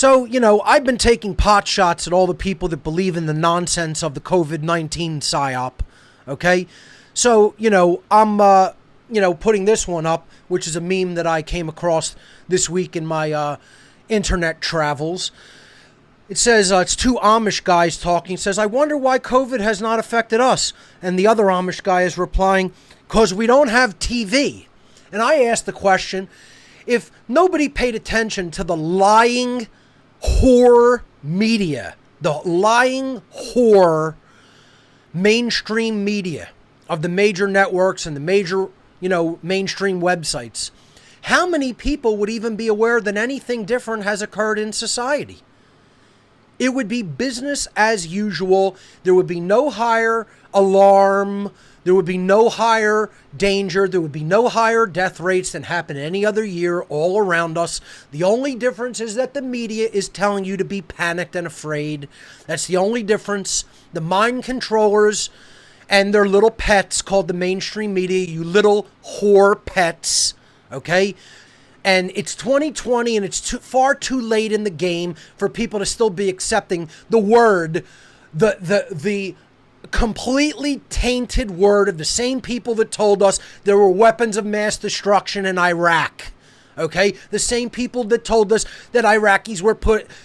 So, I've been taking pot shots at all the people that believe in the nonsense of the COVID-19 psyop, okay? So, I'm, putting this one up, which is a meme that I came across this week in my internet travels. It says, it's two Amish guys talking. It says, I wonder why COVID has not affected us. And the other Amish guy is replying, because we don't have TV. And I asked the question, if nobody paid attention to the lying whore media, the lying whore mainstream media of the major networks and the major, mainstream websites, how many people would even be aware that anything different has occurred in society? It would be business as usual. There would be no higher alarm. There would be no higher danger. There would be no higher death rates than happen any other year all around us. The only difference is that the media is telling you to be panicked and afraid. That's the only difference. The mind controllers and their little pets called the mainstream media, you little whore pets, okay? And it's 2020 and it's far too late in the game for people to still be accepting the word, the completely tainted word of the same people that told us there were weapons of mass destruction in Iraq. Okay? The same people that told us that Iraqis were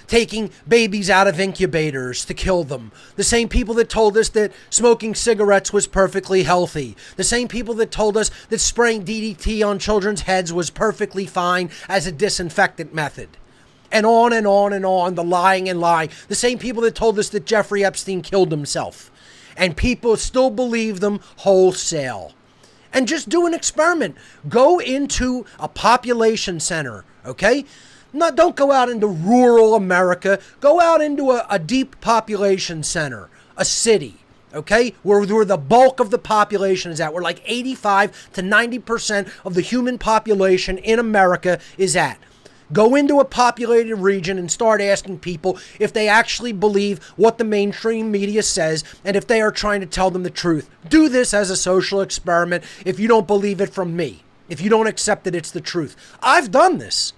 taking babies out of incubators to kill them. The same people that told us that smoking cigarettes was perfectly healthy. The same people that told us that spraying DDT on children's heads was perfectly fine as a disinfectant method. And on and on and on, the lying and lying. The same people that told us that Jeffrey Epstein killed himself. And people still believe them wholesale. And just do an experiment. Go into a population center, okay? Don't go out into rural America. Go out into a deep population center, a city, okay? Where the bulk of the population is at. Where like 85 to 90% of the human population in America is at. Go into a populated region and start asking people if they actually believe what the mainstream media says and if they are trying to tell them the truth. Do this as a social experiment if you don't believe it from me. If you don't accept that it's the truth. I've done this.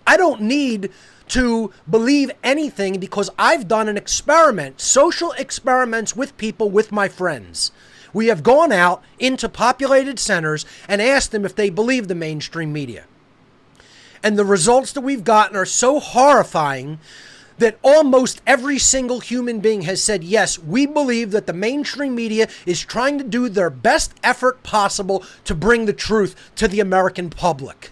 I don't need to believe anything because I've done an experiment, social experiments with people, with my friends. We have gone out into populated centers and asked them if they believe the mainstream media. And the results that we've gotten are so horrifying that almost every single human being has said, yes, we believe that the mainstream media is trying to do their best effort possible to bring the truth to the American public.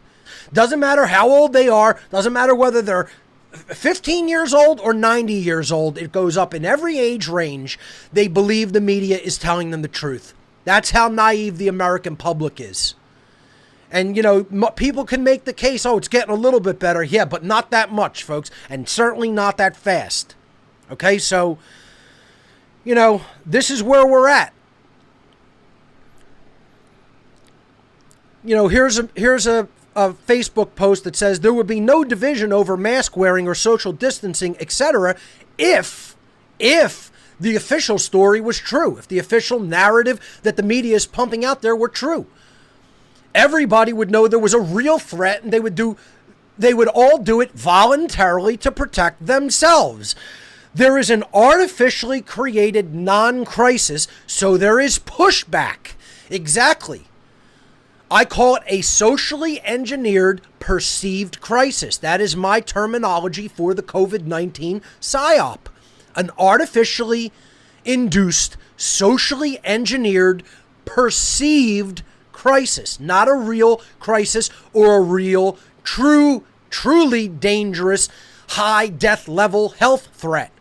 Doesn't matter how old they are, doesn't matter whether they're 15 years old or 90 years old, it goes up in every age range. They believe the media is telling them the truth. That's how naive the American public is. And, people can make the case, oh, it's getting a little bit better. Yeah, but not that much, folks. And certainly not that fast. Okay, so, this is where we're at. Here's a Facebook post that says there would be no division over mask wearing or social distancing, etc. if the official story was true, if the official narrative that the media is pumping out there were true. Everybody would know there was a real threat and they would all do it voluntarily to protect themselves. There is an artificially created non-crisis, so there is pushback. Exactly. I call it a socially engineered perceived crisis. That is my terminology for the COVID-19 psyop. An artificially induced, socially engineered, perceived crisis, not a real crisis or a real, truly dangerous, high death level health threat.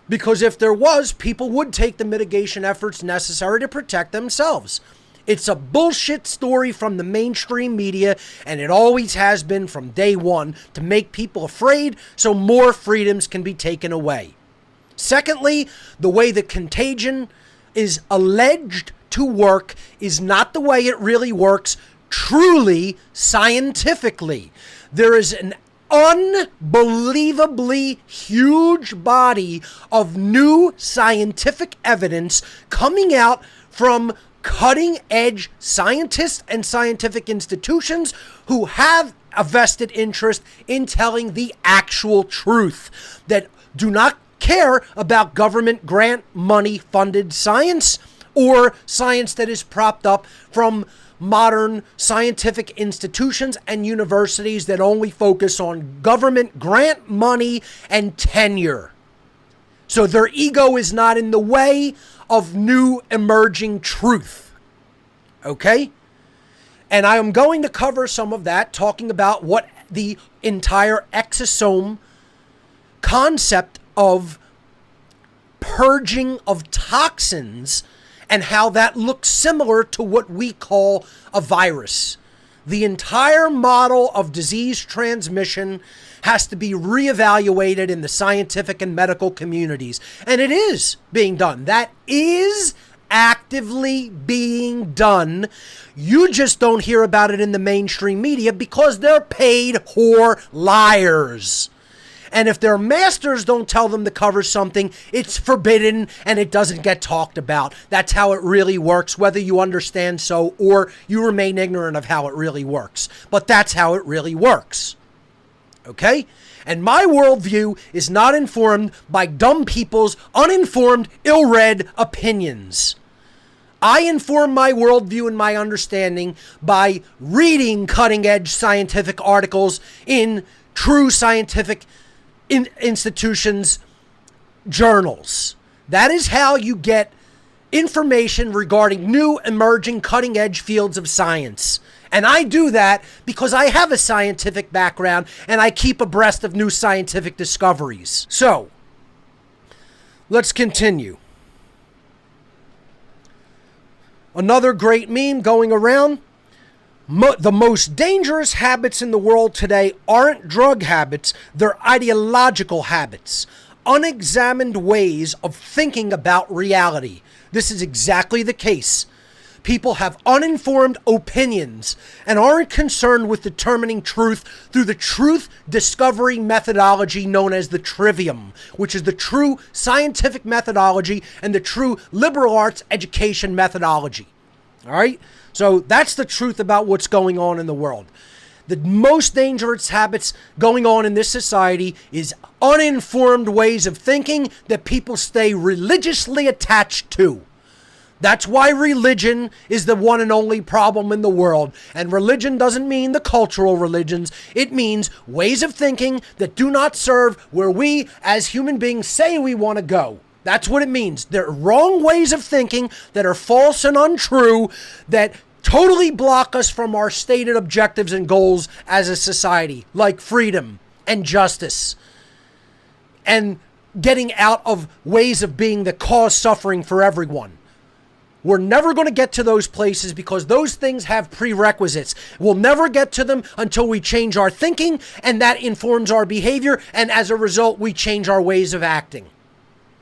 Because if there was, people would take the mitigation efforts necessary to protect themselves. It's a bullshit story from the mainstream media, and it always has been from day one, to make people afraid so more freedoms can be taken away. Secondly, the way the contagion is alleged to work is not the way it really works truly scientifically. There is an unbelievably huge body of new scientific evidence coming out from cutting edge scientists and scientific institutions who have a vested interest in telling the actual truth, that do not care about government grant money funded science or science that is propped up from modern scientific institutions and universities that only focus on government grant money and tenure. So their ego is not in the way of new emerging truth. Okay? And I am going to cover some of that, talking about what the entire exosome concept of purging of toxins and how that looks similar to what we call a virus. The entire model of disease transmission has to be reevaluated in the scientific and medical communities. And it is being done. That is actively being done. You just don't hear about it in the mainstream media because they're paid whore liars. And if their masters don't tell them to cover something, it's forbidden and it doesn't get talked about. That's how it really works, whether you understand so or you remain ignorant of how it really works. But that's how it really works. Okay? And my worldview is not informed by dumb people's uninformed, ill-read opinions. I inform my worldview and my understanding by reading cutting-edge scientific articles in true scientific institutions' journals. That is how you get information regarding new, emerging, cutting-edge fields of science. And I do that because I have a scientific background and I keep abreast of new scientific discoveries. So, let's continue. Another great meme going around. The most dangerous habits in the world today aren't drug habits, they're ideological habits. Unexamined ways of thinking about reality. This is exactly the case. People have uninformed opinions and aren't concerned with determining truth through the truth discovery methodology known as the trivium, which is the true scientific methodology and the true liberal arts education methodology. All right? So that's the truth about what's going on in the world. The most dangerous habits going on in this society is uninformed ways of thinking that people stay religiously attached to. That's why religion is the one and only problem in the world. And religion doesn't mean the cultural religions. It means ways of thinking that do not serve where we as human beings say we want to go. That's what it means. They're wrong ways of thinking that are false and untrue, that totally block us from our stated objectives and goals as a society, like freedom and justice and getting out of ways of being that cause suffering for everyone. We're never going to get to those places because those things have prerequisites. We'll never get to them until we change our thinking, and that informs our behavior, and as a result, we change our ways of acting.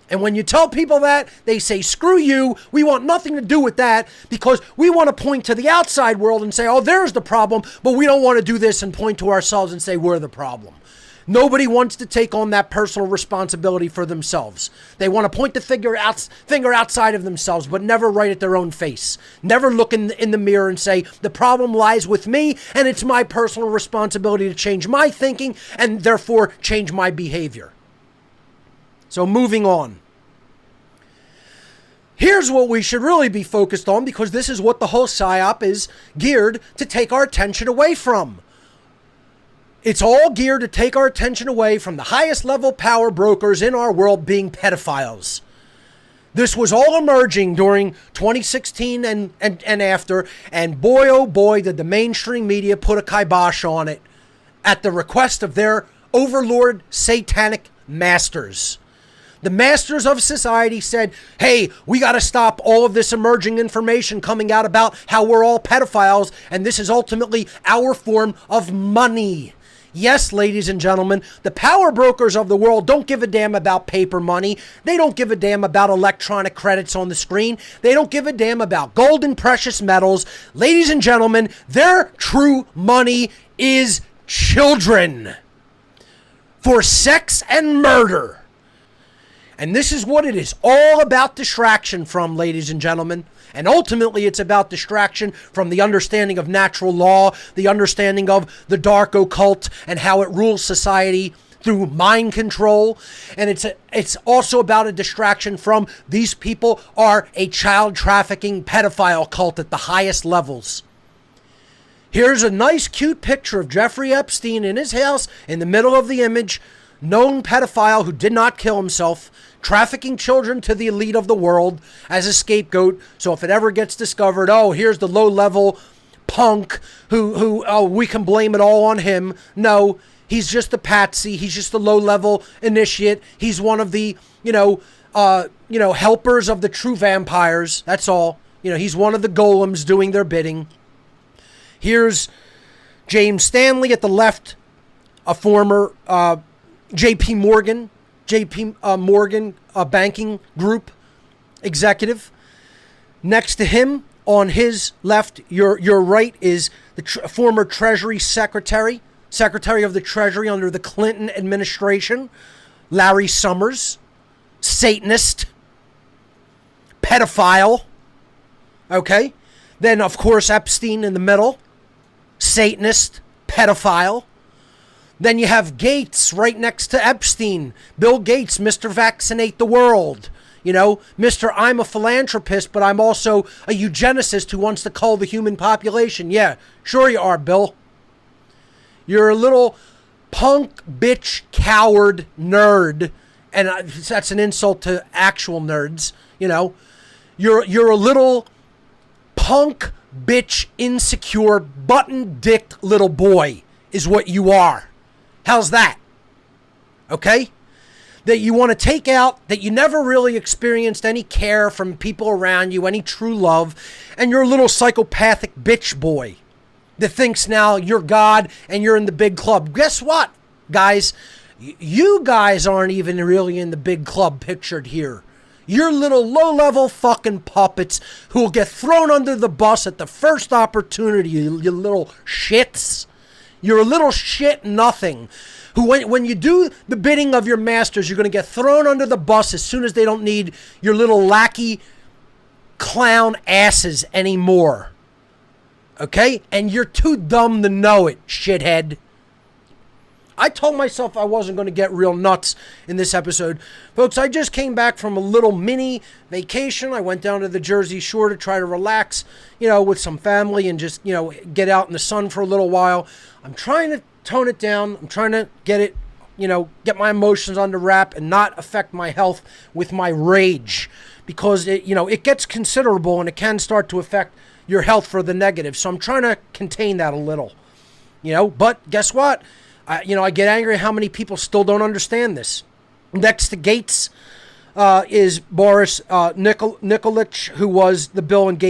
And when you tell people that, they say, screw you, we want nothing to do with that, because we want to point to the outside world and say, oh, there's the problem, but we don't want to do this and point to ourselves and say we're the problem. Nobody wants to take on that personal responsibility for themselves. They want to point the finger outside of themselves, but never right at their own face. Never look in the mirror and say, the problem lies with me, and it's my personal responsibility to change my thinking, and therefore change my behavior. So moving on. Here's what we should really be focused on, because this is what the whole PSYOP is geared to take our attention away from. It's all geared to take our attention away from the highest level power brokers in our world being pedophiles. This was all emerging during 2016 and after, and boy, oh boy, did the mainstream media put a kibosh on it at the request of their overlord satanic masters. The masters of society said, hey, we got to stop all of this emerging information coming out about how we're all pedophiles, and this is ultimately our form of money. Yes, ladies and gentlemen, the power brokers of the world don't give a damn about paper money. They don't give a damn about electronic credits on the screen. They don't give a damn about gold and precious metals. Ladies and gentlemen, their true money is children for sex and murder. And this is what it is all about distraction from, ladies and gentlemen. And ultimately, it's about distraction from the understanding of natural law, the understanding of the dark occult and how it rules society through mind control. And it's also about a distraction from these people are a child trafficking pedophile cult at the highest levels. Here's a nice, cute picture of Jeffrey Epstein in his house in the middle of the image, known pedophile who did not kill himself, trafficking children to the elite of the world as a scapegoat. So if it ever gets discovered, oh, here's the low-level punk who we can blame it all on him. No, he's just a patsy. He's just a low-level initiate. He's one of the, helpers of the true vampires. That's all. He's one of the golems doing their bidding. Here's James Stanley at the left, a former J.P. Morgan banking group executive. Next to him, on his left, your right, is the former Treasury Secretary of the Treasury under the Clinton administration, Larry Summers, Satanist, pedophile. Okay? Then, of course, Epstein in the middle, Satanist, pedophile. Then you have Gates right next to Epstein. Bill Gates, Mr. Vaccinate the World. Mr. I'm a philanthropist, but I'm also a eugenicist who wants to cull the human population. Yeah, sure you are, Bill. You're a little punk, bitch, coward nerd. And that's an insult to actual nerds, You're a little punk, bitch, insecure, button-dicked little boy is what you are. How's that? Okay? That you want to take out, that you never really experienced any care from people around you, any true love, and you're a little psychopathic bitch boy that thinks now you're God and you're in the big club. Guess what, guys? You guys aren't even really in the big club pictured here. You're little low-level fucking puppets who will get thrown under the bus at the first opportunity, you little shits. You're a little shit nothing who, when you do the bidding of your masters, you're going to get thrown under the bus as soon as they don't need your little lackey clown asses anymore. Okay? And you're too dumb to know it, shithead. I told myself I wasn't going to get real nuts in this episode. Folks, I just came back from a little mini vacation. I went down to the Jersey Shore to try to relax, with some family and just, get out in the sun for a little while. I'm trying to tone it down. I'm trying to get it, get my emotions under wrap and not affect my health with my rage, because it gets considerable and it can start to affect your health for the negative. So I'm trying to contain that a little, but guess what? I get angry at how many people still don't understand this. Next to Gates is Boris Nikolic, who was the Bill and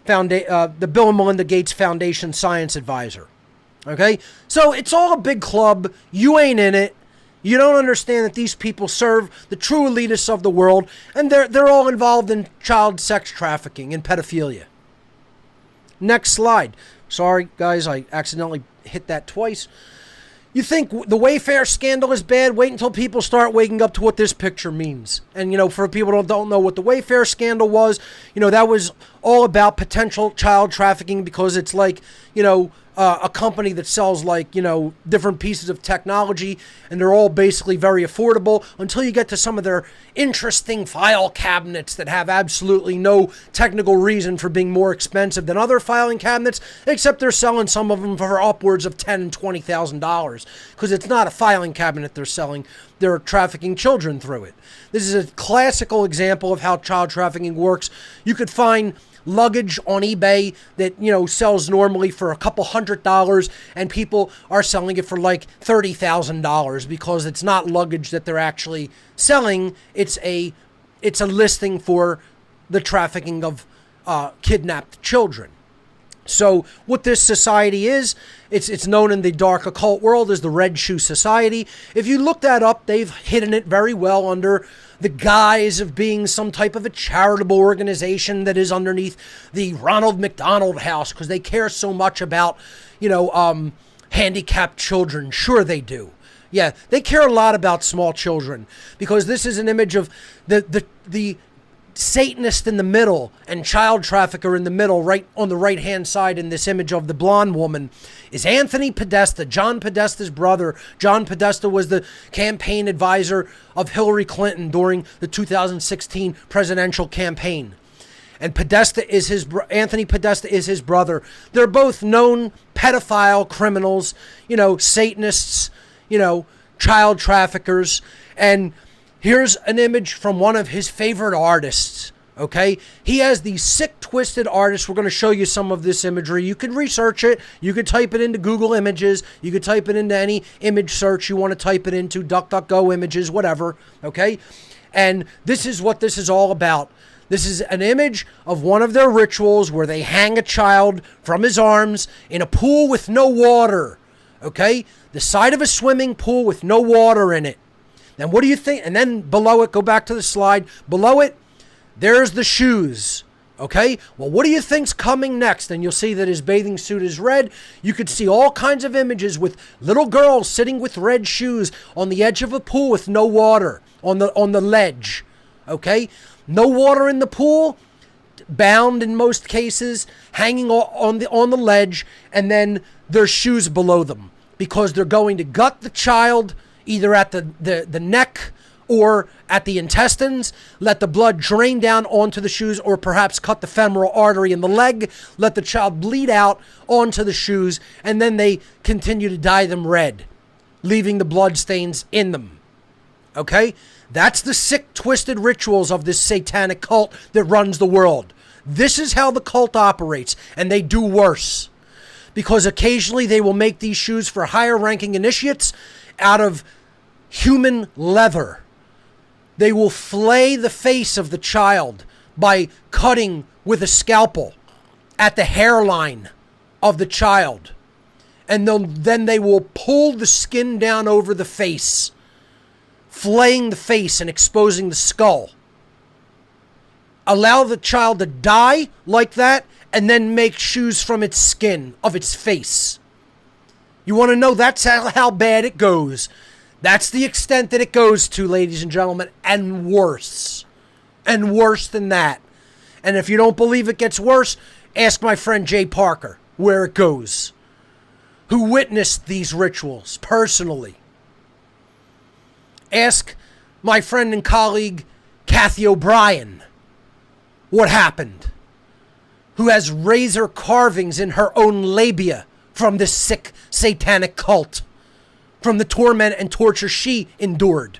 Melinda Gates Foundation science advisor. Okay, so it's all a big club. You ain't in it. You don't understand that these people serve the true elitists of the world, and they're all involved in child sex trafficking and pedophilia. Next slide. Sorry, guys, I accidentally hit that twice. You think the Wayfair scandal is bad? Wait until people start waking up to what this picture means. And, for people who don't know what the Wayfair scandal was, that was all about potential child trafficking, because it's like, a company that sells different pieces of technology, and they're all basically very affordable until you get to some of their interesting file cabinets that have absolutely no technical reason for being more expensive than other filing cabinets, except they're selling some of them for upwards of $10,000 and $20,000, because it's not a filing cabinet they're selling. They're trafficking children through it. This is a classical example of how child trafficking works. You could find luggage on eBay that sells normally for a couple $100, and people are selling it for like $30,000 because it's not luggage that they're actually selling. It's a listing for the trafficking of kidnapped children. So what this society is, it's known in the dark occult world as the Red Shoe Society. If you look that up, they've hidden it very well under the guise of being some type of a charitable organization that is underneath the Ronald McDonald House, because they care so much about, handicapped children. Sure they do. Yeah, they care a lot about small children because this is an image of the Satanist in the middle and child trafficker in the middle, right on the right-hand side in this image of the blonde woman, is Anthony Podesta, John Podesta's brother. John Podesta was the campaign advisor of Hillary Clinton during the 2016 presidential campaign. And Podesta is Anthony Podesta is his brother. They're both known pedophile criminals, Satanists, child traffickers. And here's an image from one of his favorite artists, okay? He has these sick, twisted artists. We're going to show you some of this imagery. You can research it. You could type it into Google Images. You could type it into any image search you want to type it into, DuckDuckGo images, whatever, okay? And this is what this is all about. This is an image of one of their rituals where they hang a child from his arms in a pool with no water, okay? The side of a swimming pool with no water in it. Then what do you think? And then below it, go back to the slide. Below it, there's the shoes. Okay? Well, what do you think's coming next? And you'll see that his bathing suit is red. You could see all kinds of images with little girls sitting with red shoes on the edge of a pool with no water on the ledge. Okay? No water in the pool, bound in most cases, hanging on the ledge, and then there's shoes below them because they're going to gut the child either at the neck or at the intestines, let the blood drain down onto the shoes, or perhaps cut the femoral artery in the leg, let the child bleed out onto the shoes, and then they continue to dye them red, leaving the blood stains in them. Okay? That's the sick, twisted rituals of this satanic cult that runs the world. This is how the cult operates, and they do worse. Because occasionally they will make these shoes for higher-ranking initiates out of human leather. They will flay the face of the child by cutting with a scalpel at the hairline of the child. And then they will pull the skin down over the face, flaying the face and exposing the skull. Allow the child to die like that and then make shoes from its skin, of its face. You want to know that's how bad it goes. That's the extent that it goes to, ladies and gentlemen, and worse. And worse than that. And if you don't believe it gets worse, ask my friend Jay Parker where it goes, who witnessed these rituals personally. Ask my friend and colleague Kathy O'Brien what happened, who has razor carvings in her own labia from this sick satanic cult, from the torment and torture she endured.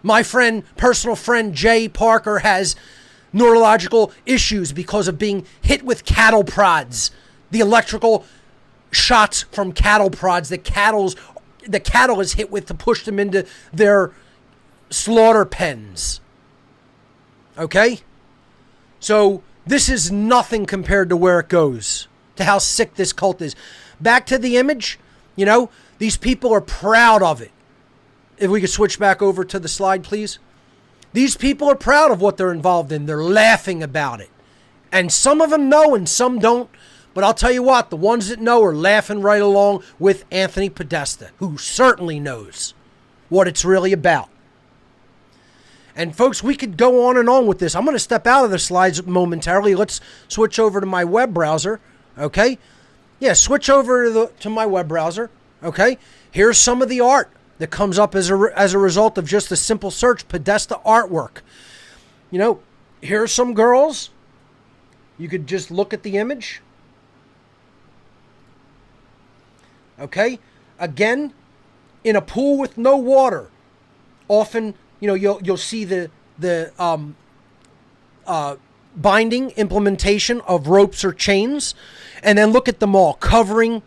My friend, personal friend Jay Parker has neurological issues because of being hit with cattle prods, the electrical shots from cattle prods that the cattle is hit with to push them into their slaughter pens. Okay? So this is nothing compared to where it goes, to how sick this cult is. Back to the image, these people are proud of it. If we could switch back over to the slide, please. These people are proud of what they're involved in. They're laughing about it. And some of them know and some don't. But I'll tell you what, the ones that know are laughing right along with Anthony Podesta, who certainly knows what it's really about. And folks, we could go on and on with this. I'm going to step out of the slides momentarily. Let's switch over to my web browser. Okay? Yeah, switch over to my web browser. Okay? Here's some of the art that comes up as a result of just a simple search, Podesta artwork. Here are some girls. You could just look at the image. Okay? Again, in a pool with no water. Often, you'll see the binding implementation of ropes or chains, and then look at them all covering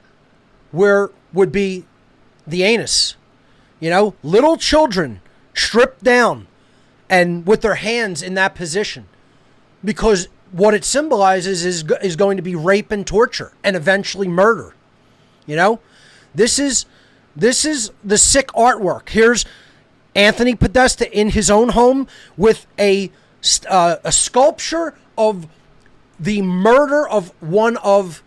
where would be the anus. Little children stripped down and with their hands in that position, because what it symbolizes is going to be rape and torture and eventually murder. This is the sick artwork. Here's Anthony Podesta in his own home with a sculpture of the murder of one of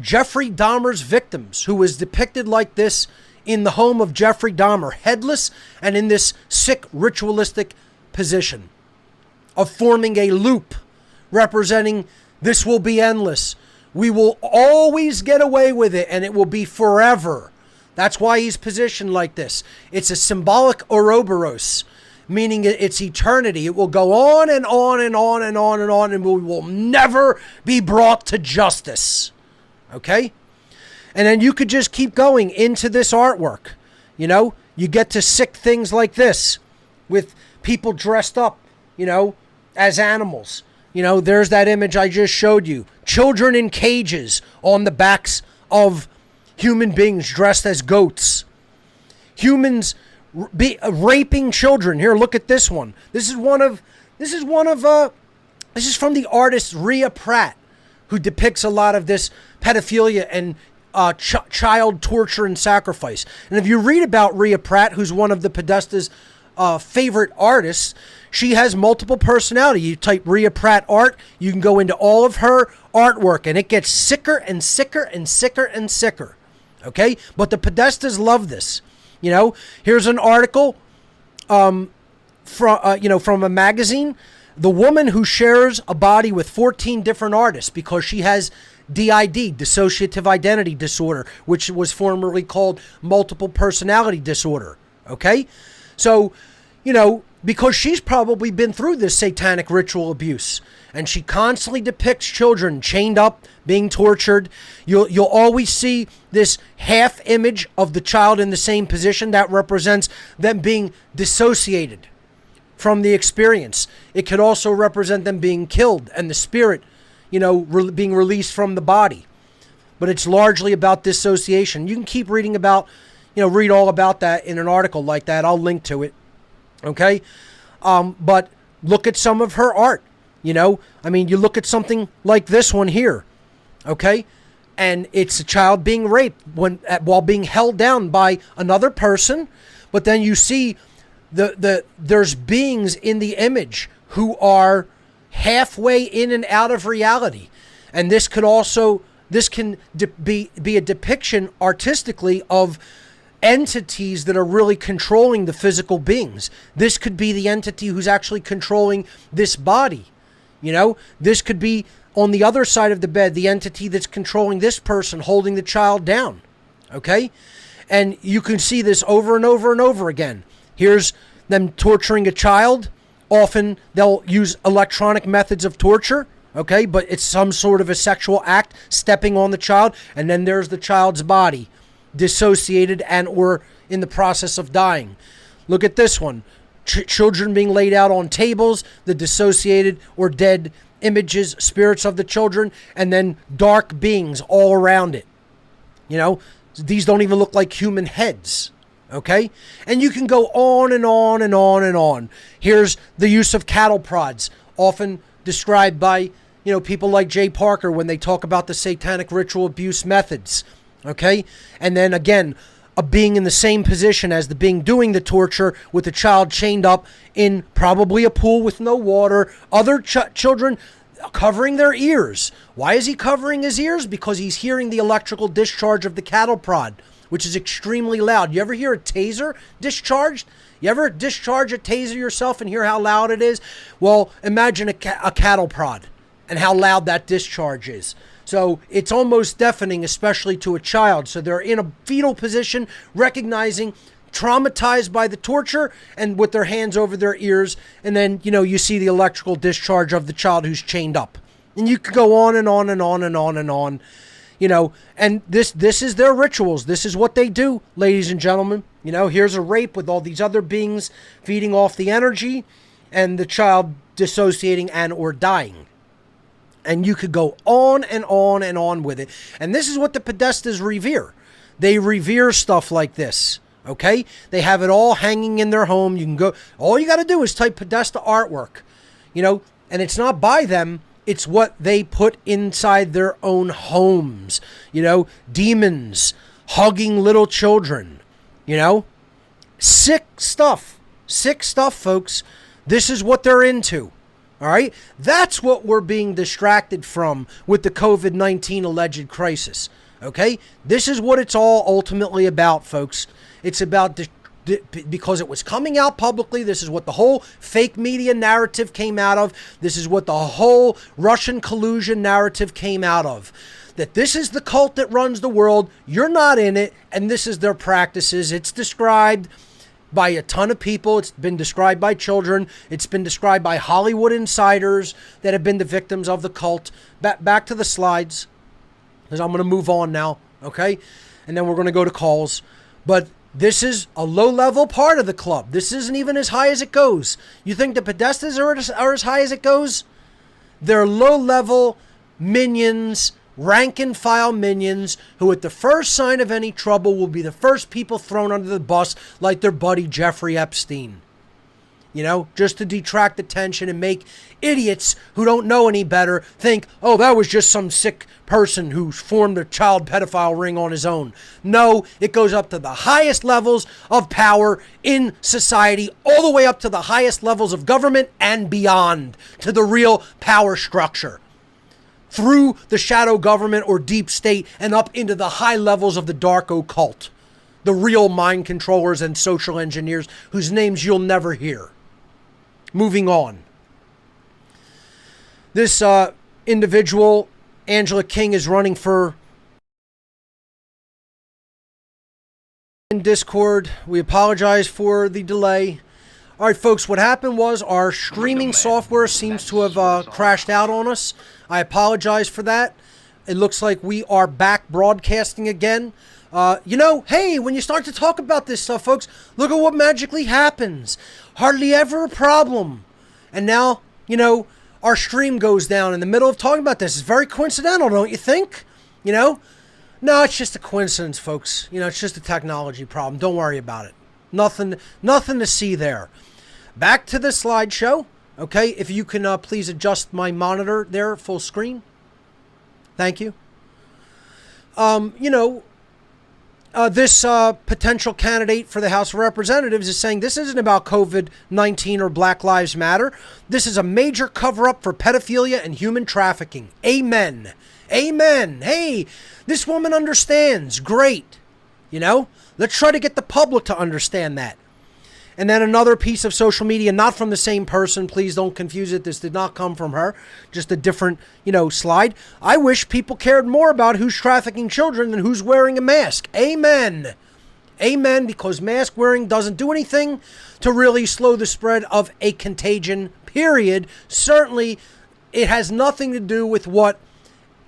Jeffrey Dahmer's victims, who was depicted like this in the home of Jeffrey Dahmer, headless and in this sick ritualistic position of forming a loop representing this will be endless. We will always get away with it and it will be forever. That's why he's positioned like this. It's a symbolic Ouroboros, meaning it's eternity. It will go on and on and on and on and on, and we will never be brought to justice. Okay? And then you could just keep going into this artwork. You know, you get to sick things like this with people dressed up, you know, as animals. You know, there's that image I just showed you. Children in cages on the backs of human beings dressed as goats. Humans raping children. Here, look at this one. This is from the artist Rhea Pratt, who depicts a lot of this pedophilia and child torture and sacrifice. And if you read about Rhea Pratt, who's one of the Podesta's favorite artists, she has multiple personality. You type Rhea Pratt art, you can go into all of her artwork, and it gets sicker and sicker and sicker and sicker. Okay? But the Podestas love this. You know, here's an article from a magazine. The woman who shares a body with 14 different artists because she has DID, dissociative identity disorder, which was formerly called multiple personality disorder. Okay? So, you know, because she's probably been through this satanic ritual abuse, and she constantly depicts children chained up, being tortured. You'll always see this half image of the child in the same position that represents them being dissociated from the experience. It could also represent them being killed and the spirit, you know, being released from the body. But it's largely about dissociation. You can keep reading about, you know, read all about that in an article like that. I'll link to it. Okay? But look at some of her art. You know, I mean, you look at something like this one here. Okay? And it's a child being raped while being held down by another person. But then you see there's beings in the image who are halfway in and out of reality. And this can be a depiction artistically of entities that are really controlling the physical beings. This could be the entity who's actually controlling this body. You know, this could be on the other side of the bed, the entity that's controlling this person, holding the child down. Okay? And you can see this over and over and over again. Here's them torturing a child. Often they'll use electronic methods of torture. Okay? But it's some sort of a sexual act, stepping on the child. And then there's the child's body, dissociated and or in the process of dying. Look at this one. Children being laid out on tables, the dissociated or dead images, spirits of the children, and then dark beings all around it. You know, these don't even look like human heads. Okay? And you can go on and on and on and on. Here's the use of cattle prods, often described by, you know, people like Jay Parker when they talk about the satanic ritual abuse methods. Okay? And then again, a being in the same position as the being doing the torture with the child chained up in probably a pool with no water. Other children covering their ears. Why is he covering his ears? Because he's hearing the electrical discharge of the cattle prod, which is extremely loud. You ever hear a taser discharged? You ever discharge a taser yourself and hear how loud it is? Well, imagine a cattle prod and how loud that discharge is. So it's almost deafening, especially to a child. So they're in a fetal position, recognizing, traumatized by the torture, and with their hands over their ears. And then, you know, you see the electrical discharge of the child who's chained up. And you could go on and on and on and on and on. You know, and this is their rituals. This is what they do, ladies and gentlemen. You know, here's a rape with all these other beings feeding off the energy and the child dissociating and or dying. And you could go on and on and on with it. And this is what the Podestas revere. They revere stuff like this. Okay? They have it all hanging in their home. You can go, all you got to do is type Podesta artwork. You know, and it's not by them. It's what they put inside their own homes. You know, demons hugging little children. You know, sick stuff. Sick stuff, folks. This is what they're into. All right? That's what we're being distracted from with the COVID-19 alleged crisis. Okay? This is what it's all ultimately about, folks. It's about because it was coming out publicly. This is what the whole fake media narrative came out of. This is what the whole Russian collusion narrative came out of. That this is the cult that runs the world. You're not in it, and this is their practices. It's described by a ton of people. It's been described by children. It's been described by Hollywood insiders that have been the victims of the cult. Back to the slides, because I'm going to move on now, okay? And then we're going to go to calls. But this is a low-level part of the club. This isn't even as high as it goes. You think the Podestas are as high as it goes? They're low-level minions, rank-and-file minions, who at the first sign of any trouble will be the first people thrown under the bus, like their buddy Jeffrey Epstein. You know, just to detract attention and make idiots who don't know any better think, oh, that was just some sick person who formed a child pedophile ring on his own. No, it goes up to the highest levels of power in society, all the way up to the highest levels of government and beyond, to the real power structure. Through the shadow government or deep state and up into the high levels of the dark occult. The real mind controllers and social engineers whose names you'll never hear. Moving on. This individual, Angela King, is running for in Discord. We apologize for the delay. All right, folks, what happened was our streaming software seems to have crashed out on us. I apologize for that. It looks like we are back broadcasting again. You know, hey, when you start to talk about this stuff, folks, look at what magically happens. Hardly ever a problem. And now, you know, our stream goes down in the middle of talking about this. It's very coincidental, don't you think? You know? No, it's just a coincidence, folks. You know, it's just a technology problem. Don't worry about it. Nothing to see there. Back to the slideshow. Okay, if you can please adjust my monitor there, full screen. Thank you. You know, this potential candidate for the House of Representatives is saying this isn't about COVID-19 or Black Lives Matter. This is a major cover-up for pedophilia and human trafficking. Amen. Amen. Hey, this woman understands. Great. You know, let's try to get the public to understand that. And then another piece of social media, not from the same person. Please don't confuse it. This did not come from her. Just a different, you know, slide. I wish people cared more about who's trafficking children than who's wearing a mask. Amen. Amen, because mask wearing doesn't do anything to really slow the spread of a contagion, period. Certainly, it has nothing to do with what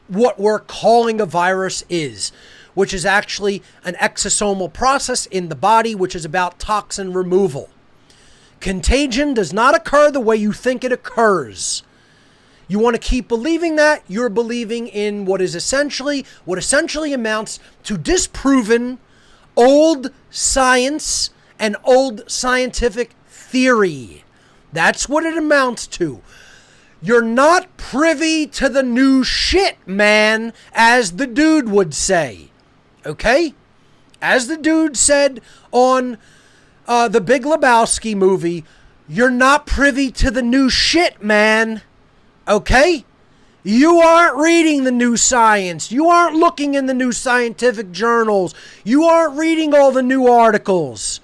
we're calling a virus is, which is actually an exosomal process in the body, which is about toxin removal. Contagion does not occur the way you think it occurs. You want to keep believing that, you're believing in what essentially amounts to disproven old science and old scientific theory. That's what it amounts to. You're not privy to the new shit, man, as the dude would say. Okay? As the dude said on the Big Lebowski movie, you're not privy to the new shit, man. Okay? You aren't reading the new science. You aren't looking in the new scientific journals. You aren't reading all the new articles.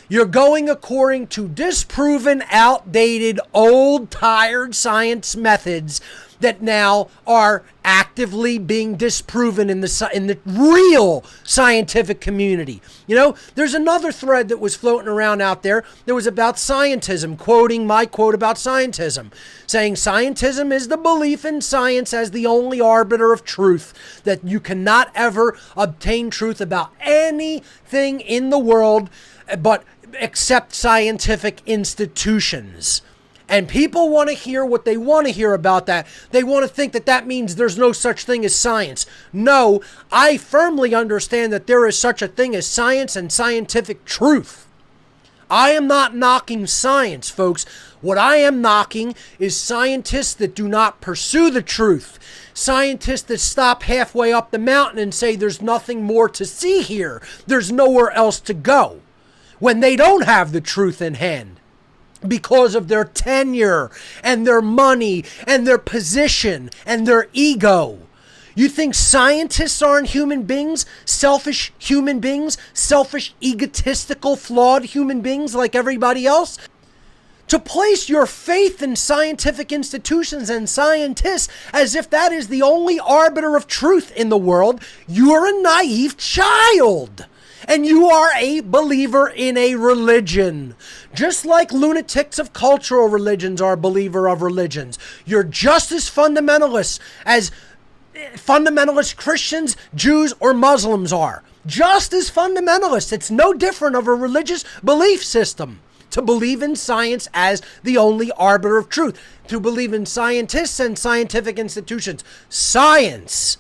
You're going according to disproven, outdated, old, tired science methods that now are actively being disproven in the real scientific community. You know, there's another thread that was floating around out there that was about scientism, quoting my quote about scientism, saying scientism is the belief in science as the only arbiter of truth, that you cannot ever obtain truth about anything in the world but except scientific institutions. And people want to hear what they want to hear about that. They want to think that that means there's no such thing as science. No, I firmly understand that there is such a thing as science and scientific truth. I am not knocking science, folks. What I am knocking is scientists that do not pursue the truth. Scientists that stop halfway up the mountain and say there's nothing more to see here. There's nowhere else to go. When they don't have the truth in hand. Because of their tenure and their money and their position and their ego. You think scientists aren't human beings? Selfish human beings? Selfish, egotistical, flawed human beings like everybody else? To place your faith in scientific institutions and scientists as if that is the only arbiter of truth in the world, you're a naive child. And you are a believer in a religion. Just like lunatics of cultural religions are a believer of religions. You're just as fundamentalist as fundamentalist Christians, Jews, or Muslims are. Just as fundamentalist. It's no different of a religious belief system. To believe in science as the only arbiter of truth. To believe in scientists and scientific institutions. Science.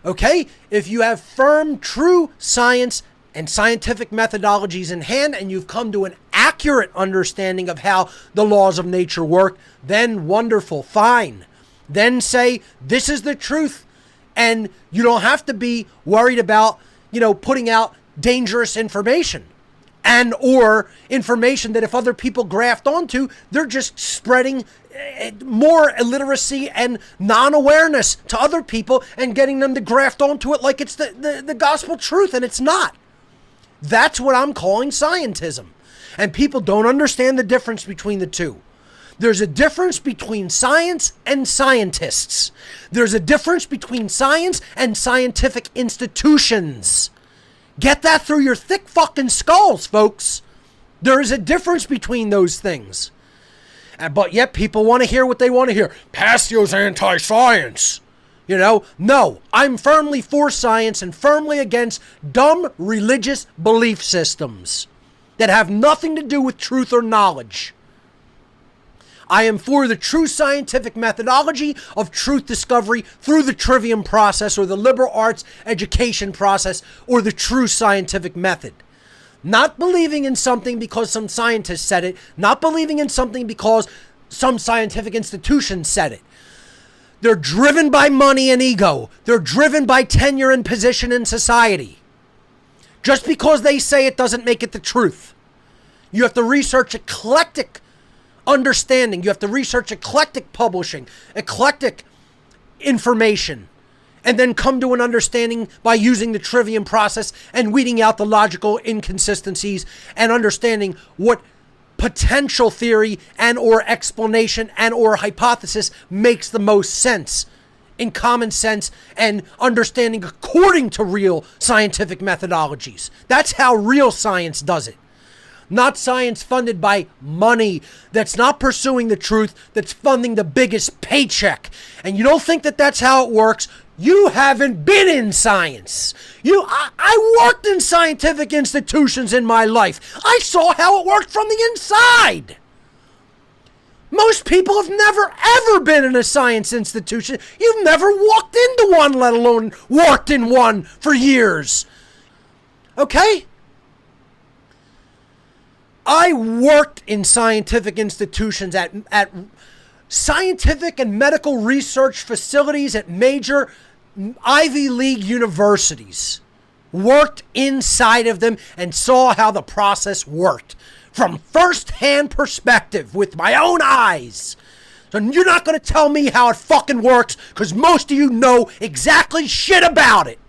Okay? If you have firm, true science and scientific methodologies in hand, and you've come to an accurate understanding of how the laws of nature work, then wonderful, fine. Then say, this is the truth. And you don't have to be worried about, putting out dangerous information. And or information that if other people graft onto, they're just spreading more illiteracy and non-awareness to other people and getting them to graft onto it like it's the gospel truth, and it's not. That's what I'm calling scientism. And people don't understand the difference between the two. There's a difference between science and scientists. There's a difference between science and scientific institutions. Get that through your thick fucking skulls, folks. There is a difference between those things. But yet people want to hear what they want to hear. Passio's anti-science. No, I'm firmly for science and firmly against dumb religious belief systems that have nothing to do with truth or knowledge. I am for the true scientific methodology of truth discovery through the trivium process or the liberal arts education process or the true scientific method. Not believing in something because some scientist said it, not believing in something because some scientific institution said it. They're driven by money and ego. They're driven by tenure and position in society. Just because they say it doesn't make it the truth. You have to research eclectic understanding. You have to research eclectic publishing, eclectic information, and then come to an understanding by using the trivium process and weeding out the logical inconsistencies and understanding what potential theory and or explanation and or hypothesis makes the most sense in common sense and understanding according to real scientific methodologies. That's how real science does it. Not science funded by money, that's not pursuing the truth, that's funding the biggest paycheck. And you don't think that that's how it works? You haven't been in science. I worked in scientific institutions in my life. I saw how it worked from the inside. Most people have never ever been in a science institution. You've never walked into one, let alone worked in one for years. Okay? I worked in scientific institutions at scientific and medical research facilities at major Ivy League universities. Worked inside of them and saw how the process worked from first-hand perspective with my own eyes. So you're not going to tell me how it fucking works because most of you know exactly shit about it.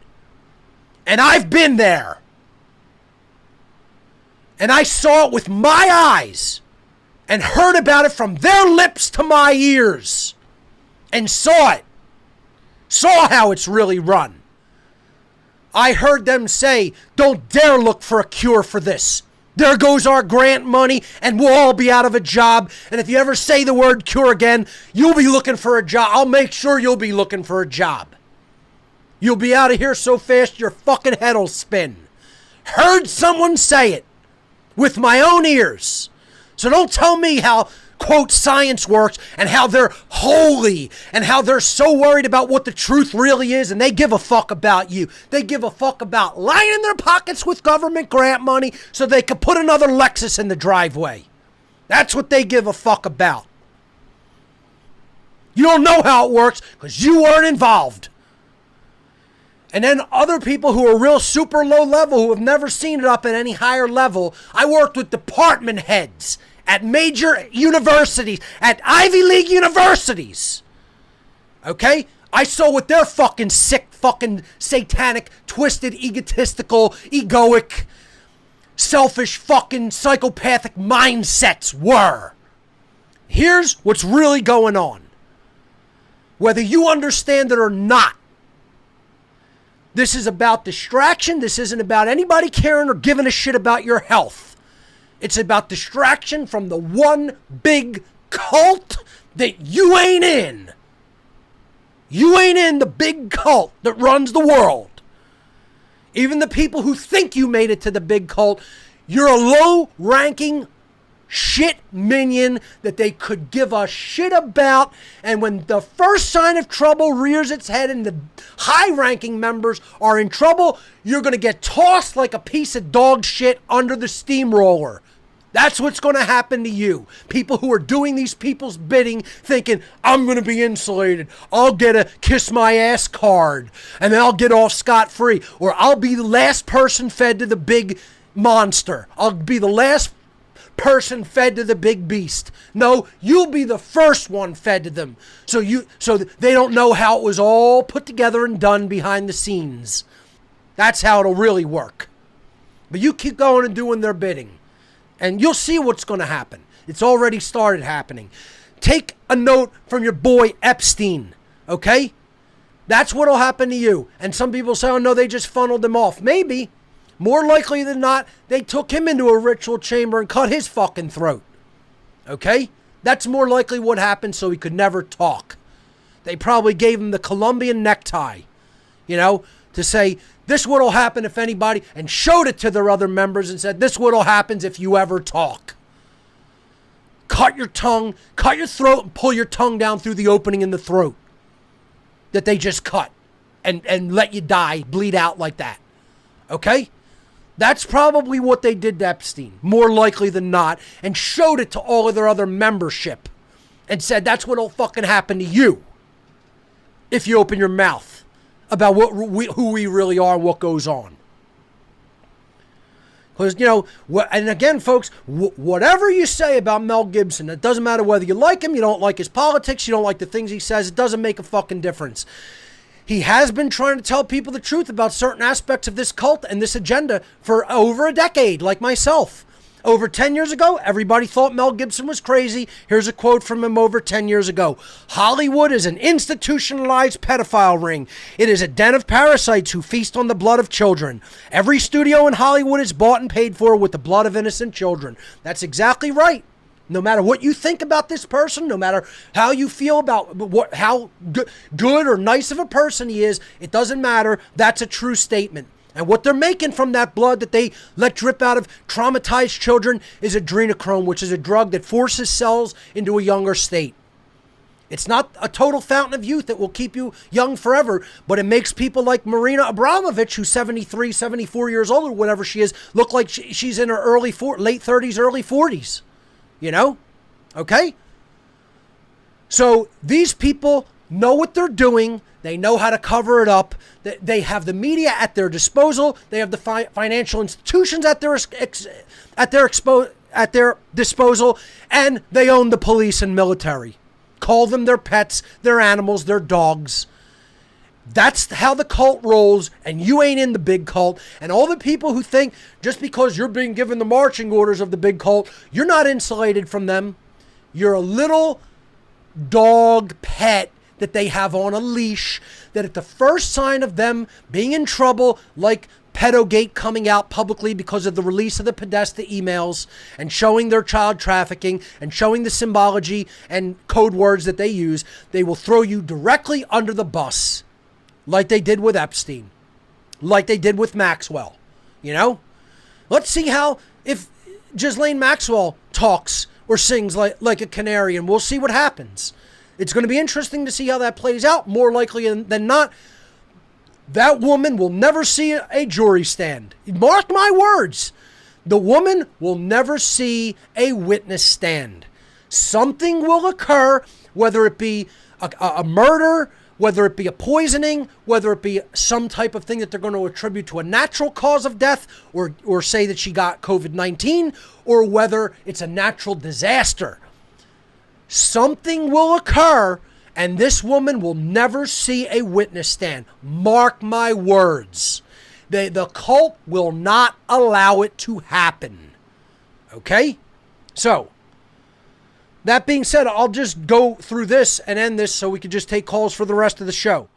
And I've been there. And I saw it with my eyes and heard about it from their lips to my ears and saw it. Saw how it's really run. I heard them say, don't dare look for a cure for this. There goes our grant money and we'll all be out of a job. And if you ever say the word cure again, you'll be looking for a job. I'll make sure you'll be looking for a job. You'll be out of here so fast your fucking head'll spin. Heard someone say it. With my own ears. So don't tell me how, quote, science works and how they're holy and how they're so worried about what the truth really is and they give a fuck about you. They give a fuck about lining their pockets with government grant money so they could put another Lexus in the driveway. That's what they give a fuck about. You don't know how it works because you weren't involved. And then other people who are real super low level, who have never seen it up at any higher level, I worked with department heads at major universities, at Ivy League universities. Okay? I saw what their fucking sick, fucking satanic, twisted, egotistical, egoic, selfish, fucking psychopathic mindsets were. Here's what's really going on. Whether you understand it or not, this is about distraction. This isn't about anybody caring or giving a shit about your health. It's about distraction from the one big cult that you ain't in. You ain't in the big cult that runs the world. Even the people who think you made it to the big cult, you're a low-ranking shit minion that they could give a shit about. And when the first sign of trouble rears its head and the high-ranking members are in trouble, you're going to get tossed like a piece of dog shit under the steamroller. That's what's going to happen to you. People who are doing these people's bidding thinking, I'm going to be insulated. I'll get a kiss my ass card and then I'll get off scot-free. Or I'll be the last person fed to the big monster. I'll be the last person fed to the big beast. No, you'll be the first one fed to them. So they don't know how it was all put together and done behind the scenes. That's how it'll really work. But you keep going and doing their bidding. And you'll see what's going to happen. It's already started happening. Take a note from your boy Epstein, okay? That's what'll happen to you. And some people say, oh no, they just funneled him off. Maybe. More likely than not, they took him into a ritual chamber and cut his fucking throat. Okay? That's more likely what happened, so he could never talk. They probably gave him the Colombian necktie, to say, this what'll happen if anybody, and showed it to their other members and said, this what'll happen if you ever talk. Cut your tongue, cut your throat, and pull your tongue down through the opening in the throat that they just cut and let you die, bleed out like that. Okay? That's probably what they did to Epstein, more likely than not, and showed it to all of their other membership and said, that's what'll fucking happen to you if you open your mouth about who we really are and what goes on. Because, and again, folks, whatever you say about Mel Gibson, it doesn't matter whether you like him, you don't like his politics, you don't like the things he says, it doesn't make a fucking difference. He has been trying to tell people the truth about certain aspects of this cult and this agenda for over a decade, like myself. Over 10 years ago, everybody thought Mel Gibson was crazy. Here's a quote from him over 10 years ago. Hollywood is an institutionalized pedophile ring. It is a den of parasites who feast on the blood of children. Every studio in Hollywood is bought and paid for with the blood of innocent children. That's exactly right. No matter what you think about this person, no matter how you feel about how good or nice of a person he is, it doesn't matter. That's a true statement. And what they're making from that blood that they let drip out of traumatized children is adrenochrome, which is a drug that forces cells into a younger state. It's not a total fountain of youth that will keep you young forever, but it makes people like Marina Abramovich, who's 73, 74 years old or whatever she is, look like she's in her late 30s, early 40s. Okay? So these people know what they're doing. They know how to cover it up. They have the media at their disposal. They have the financial institutions at their disposal, and they own the police and military. Call them their pets, their animals, their dogs. That's how the cult rolls, and you ain't in the big cult. And all the people who think just because you're being given the marching orders of the big cult, you're not insulated from them. You're a little dog pet that they have on a leash, that at the first sign of them being in trouble, like Pedogate coming out publicly because of the release of the Podesta emails and showing their child trafficking and showing the symbology and code words that they use, they will throw you directly under the bus, like they did with Epstein, like they did with Maxwell. Let's see how, if Ghislaine Maxwell talks or sings like a canary, and we'll see what happens. It's going to be interesting to see how that plays out. More likely than not, that woman will never see a jury stand. Mark my words. The woman will never see a witness stand. Something will occur, whether it be a murder, whether it be a poisoning, whether it be some type of thing that they're going to attribute to a natural cause of death, or say that she got COVID-19, or whether it's a natural disaster. Something will occur, And this woman will never see a witness stand. Mark my words. The cult will not allow it to happen. Okay? So, that being said, I'll just go through this and end this so we can just take calls for the rest of the show.